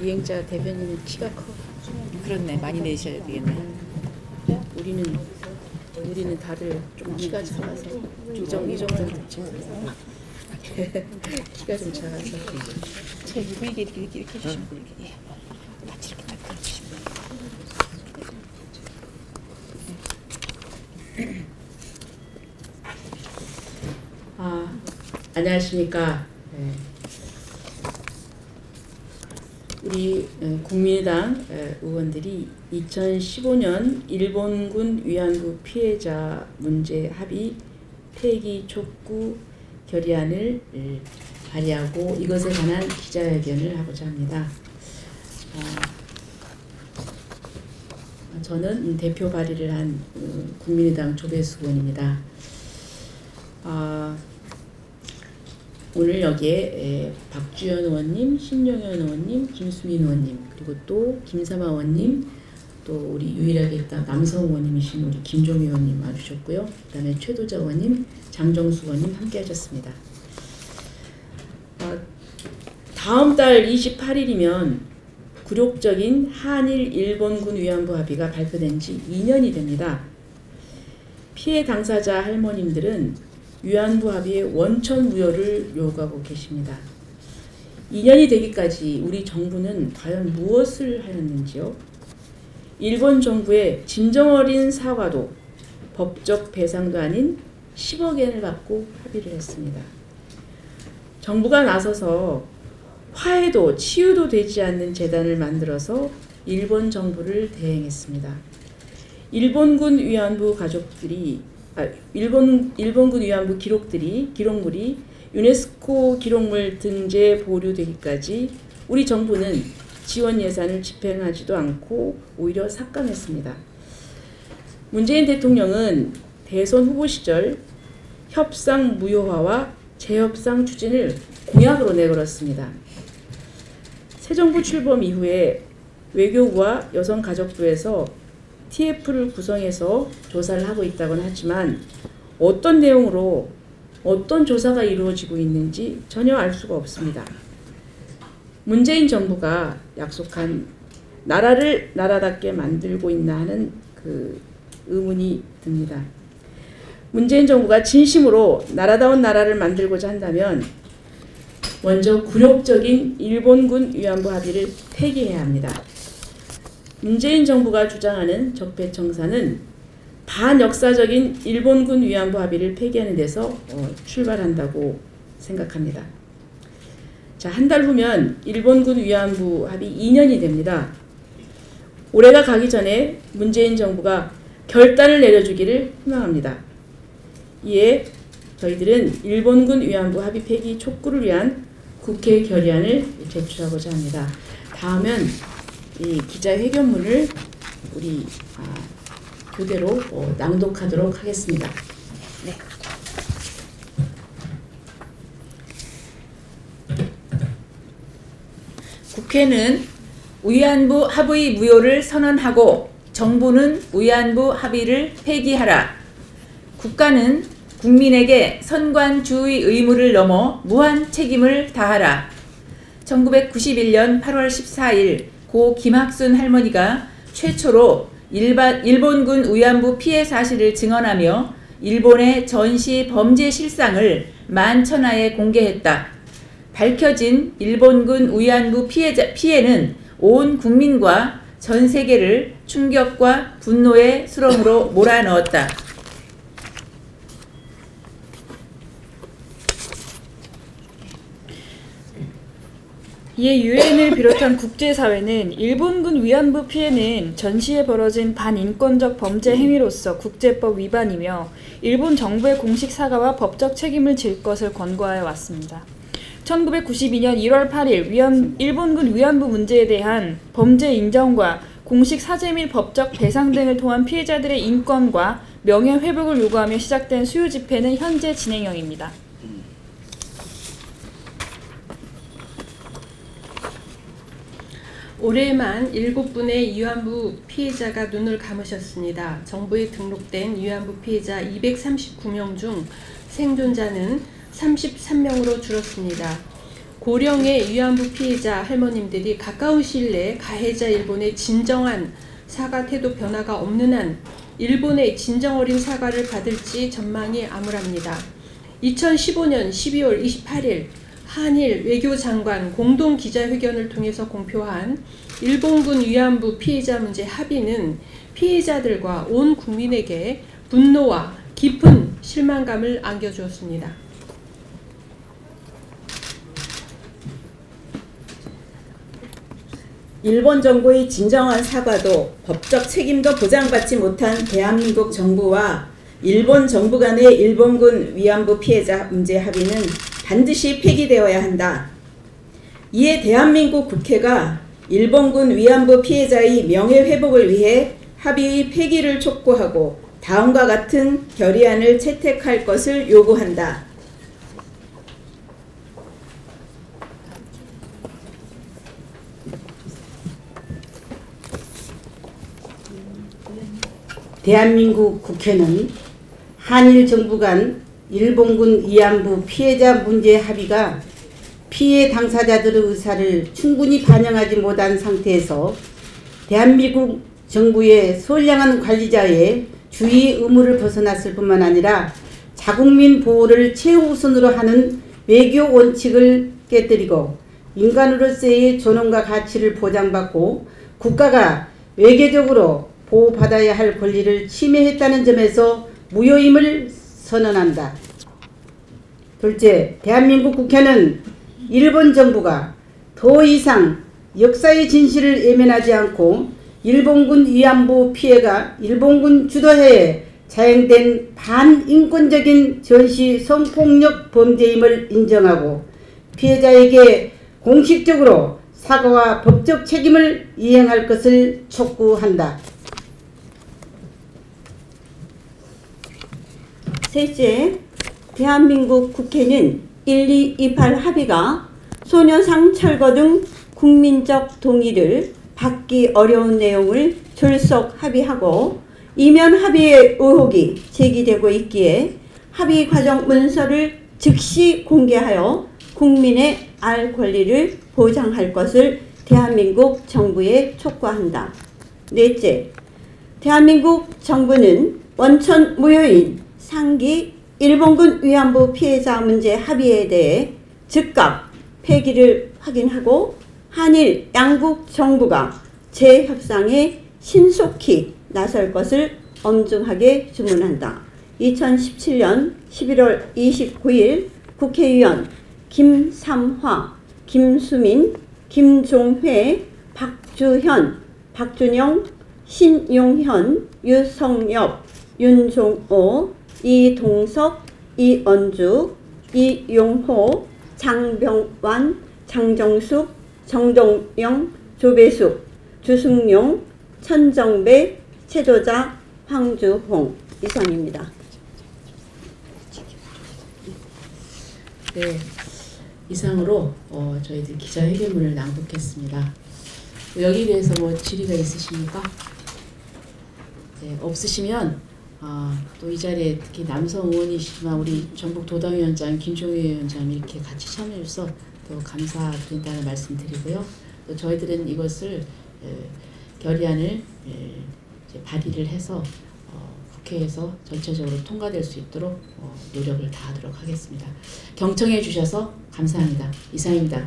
이행자 대변인은 키가 커. 그렇네. 많이 내셔야 되겠네. 우리는 다들 좀 키가 작아서 이 정도는 됐지. 키가 좀 작아서. 제 보이게 이렇게 해주시면 이렇게 같이 이렇게 딱 걸어주시면. 안녕하십니까. 우리 국민의당 의원들이 2015년 일본군 위안부 피해자 문제 합의 폐기 촉구 결의안을 발의하고 이것에 관한 기자회견을 하고자 합니다. 저는 대표 발의를 한 국민의당 조배수 의원입니다. 오늘 여기에 박주연 의원님, 신용현 의원님, 김수민 의원님, 그리고 또 김삼아 의원님, 또 우리 유일하게 있다 남성 의원님이신 우리 김종희 의원님 와주셨고요. 그 다음에 최도자 의원님, 장정수 의원님 함께 하셨습니다. 다음 달 28일이면 굴욕적인 한일 일본군 위안부 합의가 발표된 지 2년이 됩니다. 피해 당사자 할머님들은 위안부 합의의 원천 무효를 요구하고 계십니다. 2년이 되기까지 우리 정부는 과연 무엇을 하였는지요? 일본 정부의 진정어린 사과도 법적 배상도 아닌 10억 엔을 받고 합의를 했습니다. 정부가 나서서 화해도 치유도 되지 않는 재단을 만들어서 일본 정부를 대행했습니다. 일본군 위안부 가족들이 일본군 위안부 기록물이 유네스코 기록물 등재 보류되기까지 우리 정부는 지원 예산을 집행하지도 않고 오히려 삭감했습니다. 문재인 대통령은 대선 후보 시절 협상 무효화와 재협상 추진을 공약으로 내걸었습니다. 새 정부 출범 이후에 외교부와 여성가족부에서 TF를 구성해서 조사를 하고 있다고는 하지만 어떤 내용으로 어떤 조사가 이루어지고 있는지 전혀 알 수가 없습니다. 문재인 정부가 약속한 나라를 나라답게 만들고 있나 하는 그 의문이 듭니다. 문재인 정부가 진심으로 나라다운 나라를 만들고자 한다면 먼저 굴욕적인 일본군 위안부 합의를 폐기해야 합니다. 문재인 정부가 주장하는 적폐청산은 반역사적인 일본군 위안부 합의를 폐기하는 데서 출발한다고 생각합니다. 자, 한 달 후면 일본군 위안부 합의 2년이 됩니다. 올해가 가기 전에 문재인 정부가 결단을 내려주기를 희망합니다. 이에 저희들은 일본군 위안부 합의 폐기 촉구를 위한 국회 결의안을 제출하고자 합니다. 다음은 이 기자회견문을 우리 교대로 낭독하도록 하겠습니다. 네. 국회는 위안부 합의 무효를 선언하고 정부는 위안부 합의를 폐기하라. 국가는 국민에게 선관주의 의무를 넘어 무한 책임을 다하라. 1991년 8월 14일 고 김학순 할머니가 최초로 일본군 위안부 피해 사실을 증언하며 일본의 전시 범죄 실상을 만천하에 공개했다. 밝혀진 일본군 위안부 피해는 온 국민과 전 세계를 충격과 분노의 수렁으로 몰아넣었다. 이에 유엔을 비롯한 국제사회는 일본군 위안부 피해는 전시에 벌어진 반인권적 범죄 행위로서 국제법 위반이며 일본 정부의 공식 사과와 법적 책임을 질 것을 권고하여 왔습니다. 1992년 1월 8일 일본군 위안부 문제에 대한 범죄 인정과 공식 사죄 및 법적 배상 등을 통한 피해자들의 인권과 명예회복을 요구하며 시작된 수요 집회는 현재 진행형입니다. 올해만 7분의 위안부 피해자가 눈을 감으셨습니다. 정부에 등록된 위안부 피해자 239명 중 생존자는 33명으로 줄었습니다. 고령의 위안부 피해자 할머님들이 가까운 시일 내에 가해자 일본의 진정한 사과 태도 변화가 없는 한 일본의 진정 어린 사과를 받을지 전망이 암울합니다. 2015년 12월 28일 한일 외교장관 공동 기자회견을 통해서 공표한 일본군 위안부 피해자 문제 합의는 피해자들과 온 국민에게 분노와 깊은 실망감을 안겨주었습니다. 일본 정부의 진정한 사과도 법적 책임도 보장받지 못한 대한민국 정부와 일본 정부 간의 일본군 위안부 피해자 문제 합의는 반드시 폐기되어야 한다. 이에 대한민국 국회가 일본군 위안부 피해자의 명예회복을 위해 합의의 폐기를 촉구하고 다음과 같은 결의안을 채택할 것을 요구한다. 대한민국 국회는 한일 정부 간 일본군 위안부 피해자 문제 합의가 피해 당사자들의 의사를 충분히 반영하지 못한 상태에서 대한민국 정부의 선량한 관리자의 주의 의무를 벗어났을 뿐만 아니라 자국민 보호를 최우선으로 하는 외교 원칙을 깨뜨리고 인간으로서의 존엄과 가치를 보장받고 국가가 외교적으로 보호받아야 할 권리를 침해했다는 점에서 무효임을 선언한다. 둘째, 대한민국 국회는 일본 정부가 더 이상 역사의 진실을 외면하지 않고 일본군 위안부 피해가 일본군 주도하에 자행된 반인권적인 전시 성폭력 범죄임을 인정하고 피해자에게 공식적으로 사과와 법적 책임을 이행할 것을 촉구한다. 셋째, 대한민국 국회는 1228 합의가 소녀상 철거 등 국민적 동의를 받기 어려운 내용을 졸속 합의하고 이면 합의의 의혹이 제기되고 있기에 합의 과정 문서를 즉시 공개하여 국민의 알 권리를 보장할 것을 대한민국 정부에 촉구한다. 넷째, 대한민국 정부는 원천 무효인 상기 일본군 위안부 피해자 문제 합의에 대해 즉각 폐기를 확인하고 한일 양국 정부가 재협상에 신속히 나설 것을 엄중하게 주문한다. 2017년 11월 29일 국회의원 김삼화, 김수민, 김종회, 박주현, 박준영, 신용현, 유성엽, 윤종호, 이동석, 이언주, 이용호, 장병완, 장정숙, 정동영, 조배숙, 주승용, 천정배, 채도자, 황주홍 이상입니다. 네, 이상으로 저희들 기자회견문을 낭독했습니다. 여기에 대해서 질의가 있으십니까? 네, 없으시면 또 이 자리에 특히 남성 의원이시지만 우리 전북 도당위원장 김종회 위원장이 이렇게 같이 참여해주셔서 더 감사드린다는 말씀 드리고요. 또 저희들은 이것을 결의안을 이제 발의를 해서 국회에서 전체적으로 통과될 수 있도록 노력을 다하도록 하겠습니다. 경청해 주셔서 감사합니다. 이상입니다.